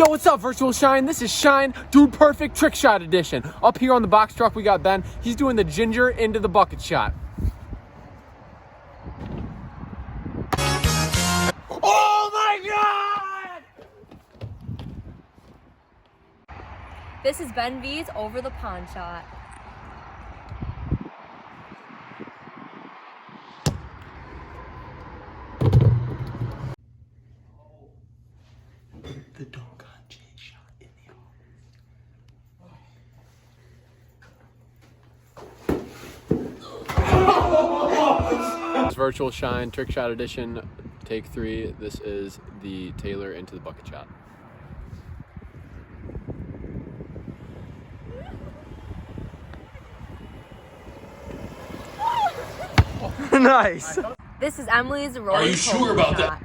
Yo, what's up, Virtual Shine? This is SHiNE, Dude Perfect Trick Shot Edition. Up here on the box truck, we got Ben. He's doing the ginger into the bucket shot. Oh my God! This is Ben V's over the pond shot. The doggone J shot in the It's Virtual Shine Trick Shot Edition, take 3. This is the Taylor into the bucket shot. Nice. This is Emily's roller Are you sure about that?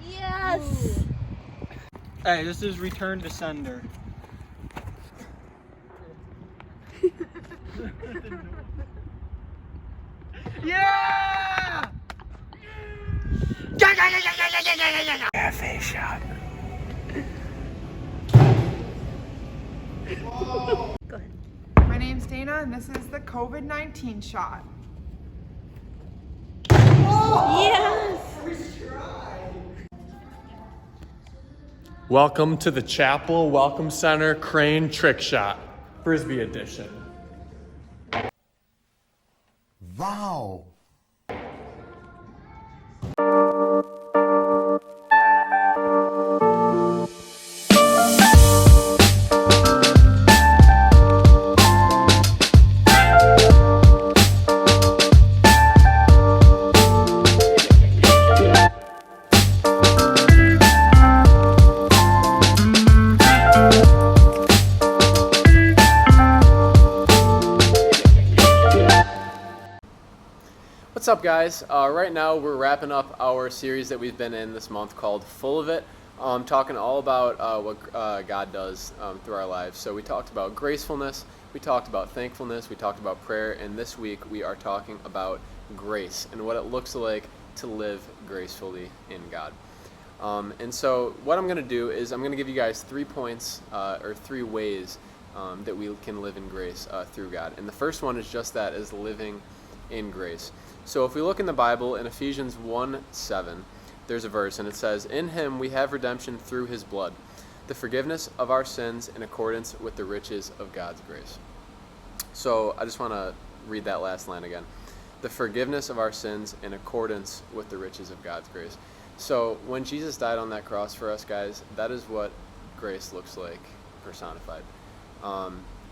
Yes! Hey, this is return to sender. Yeah! Cafe shot. Go ahead. My name's Dana, and this is the COVID-19 shot. Yes! Welcome to the Chapel Welcome Center Crane Trick Shot, Frisbee Edition. Wow. What's up, guys? Right now we're wrapping up our series that we've been in this month called Full of It, talking all about what God does through our lives. So we talked about gracefulness, we talked about thankfulness, we talked about prayer, and this week we are talking about grace and what it looks like to live gracefully in God. And so what I'm going to do is I'm going to give you guys 3 points or 3 ways that we can live in grace through God. And the first one is just that, is living in grace. So if we look in the Bible, in Ephesians 1:7, there's a verse, and it says, "In him we have redemption through his blood, the forgiveness of our sins in accordance with the riches of God's grace." So I just want to read that last line again. The forgiveness of our sins in accordance with the riches of God's grace. So when Jesus died on that cross for us, guys, that is what grace looks like personified.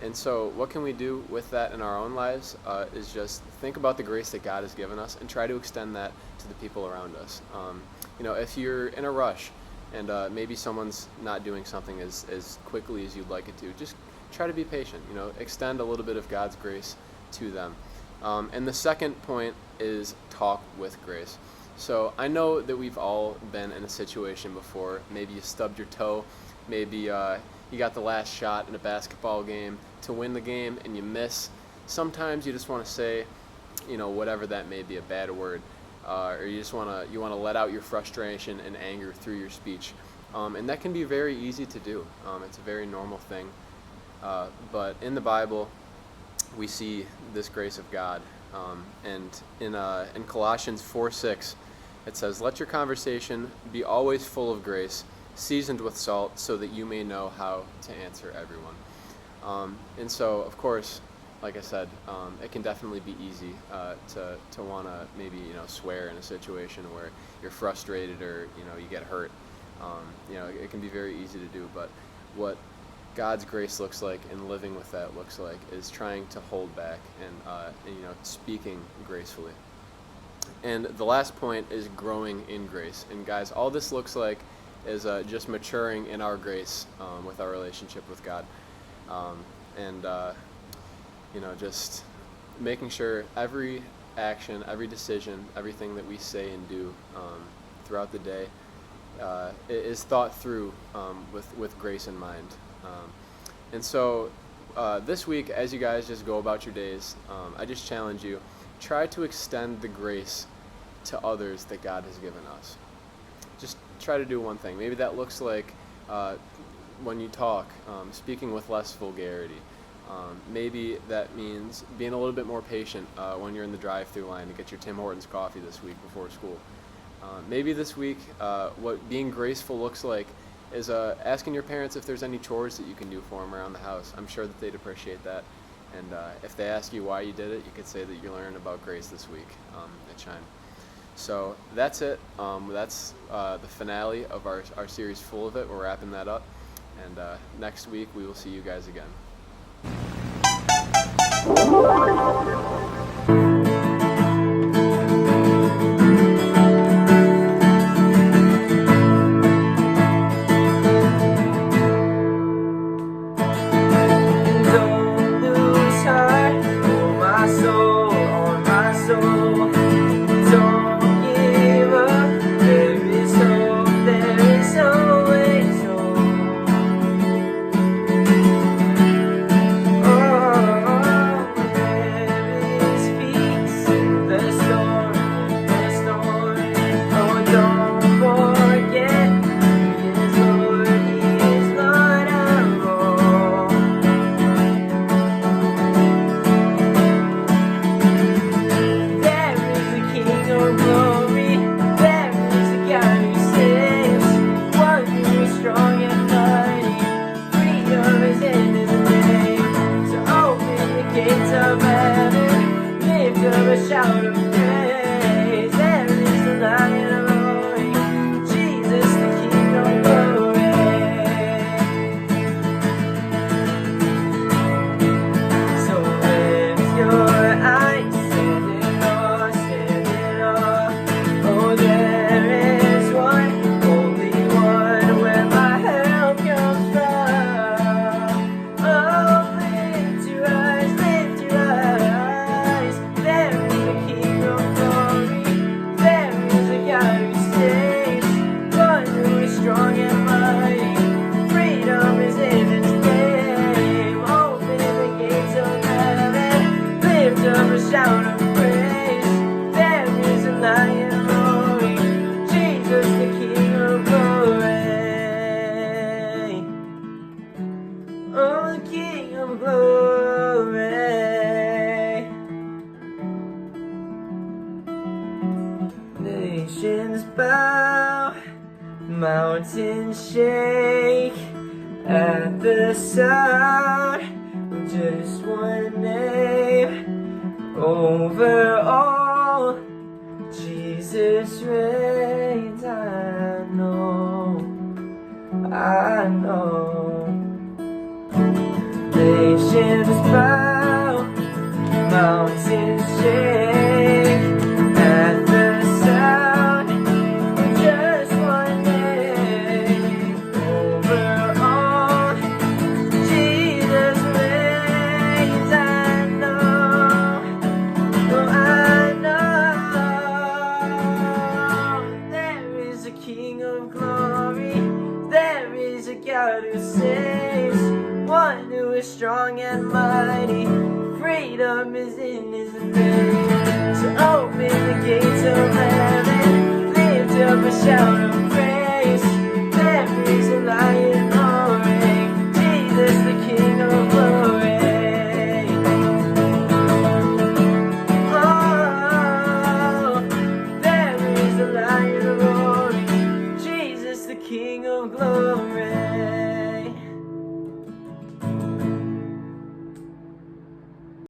And so what can we do with that in our own lives is just think about the grace that God has given us and try to extend that to the people around us. If you're in a rush and maybe someone's not doing something as quickly as you'd like it to, just try to be patient. Extend a little bit of God's grace to them. And the second point is talk with grace. So I know that we've all been in a situation before. Maybe you stubbed your toe, maybe you got the last shot in a basketball game to win the game and you miss. Sometimes you just want to say, whatever that may be, a bad word, or you just want to let out your frustration and anger through your speech, and that can be very easy to do. It's a very normal thing, but in the Bible we see this grace of God, and in Colossians 4:6 it says, "Let your conversation be always full of grace, seasoned with salt, so that you may know how to answer everyone." And so, of course, like I said, it can definitely be easy to want to maybe swear in a situation where you're frustrated or you get hurt. It can be very easy to do. But what God's grace looks like and living with that looks like is trying to hold back and speaking gracefully. And the last point is growing in grace. And guys, all this looks like is just maturing in our grace with our relationship with God, just making sure every action, every decision, everything that we say and do throughout the day is thought through with grace in mind. And so this week, as you guys just go about your days, I just challenge you, try to extend the grace to others that God has given us. Just try to do one thing. Maybe that looks like when you talk, speaking with less vulgarity. Maybe that means being a little bit more patient when you're in the drive-thru line to get your Tim Hortons coffee this week before school. Maybe this week, what being graceful looks like is asking your parents if there's any chores that you can do for them around the house. I'm sure that they'd appreciate that. And if they ask you why you did it, you could say that you learned about grace this week at SHiNE. So that's it. That's the finale of our series, Full of It. We're wrapping that up. And next week, we will see you guys again. Shout of praise, there is the Lion of glory, Jesus the King of glory. So lift your eyes, stand in awe, oh there is one, only one, where my help comes from. Oh, lift your eyes, there is the King of glory, there is a God who saves, one who is strong and mighty, freedom is in His name. Open the gates of heaven, lift up a shout of praise, there is a Lion glory, Jesus the King of glory. Oh, the King of glory. Nations bow, mountains shake at the sound of just one name. Over all, Jesus reigns. I know. Nations bow, mountains shake at the sound of just one name. Over all, Jesus reigns. I know. There is a King of glory, there is a God who saves, one who is strong and mighty, freedom is in His name. So open the gates of heaven, lift up a shout of praise, there is a Lion glory, Jesus the King of glory. Oh, there is a Lion glory, Jesus the King of glory.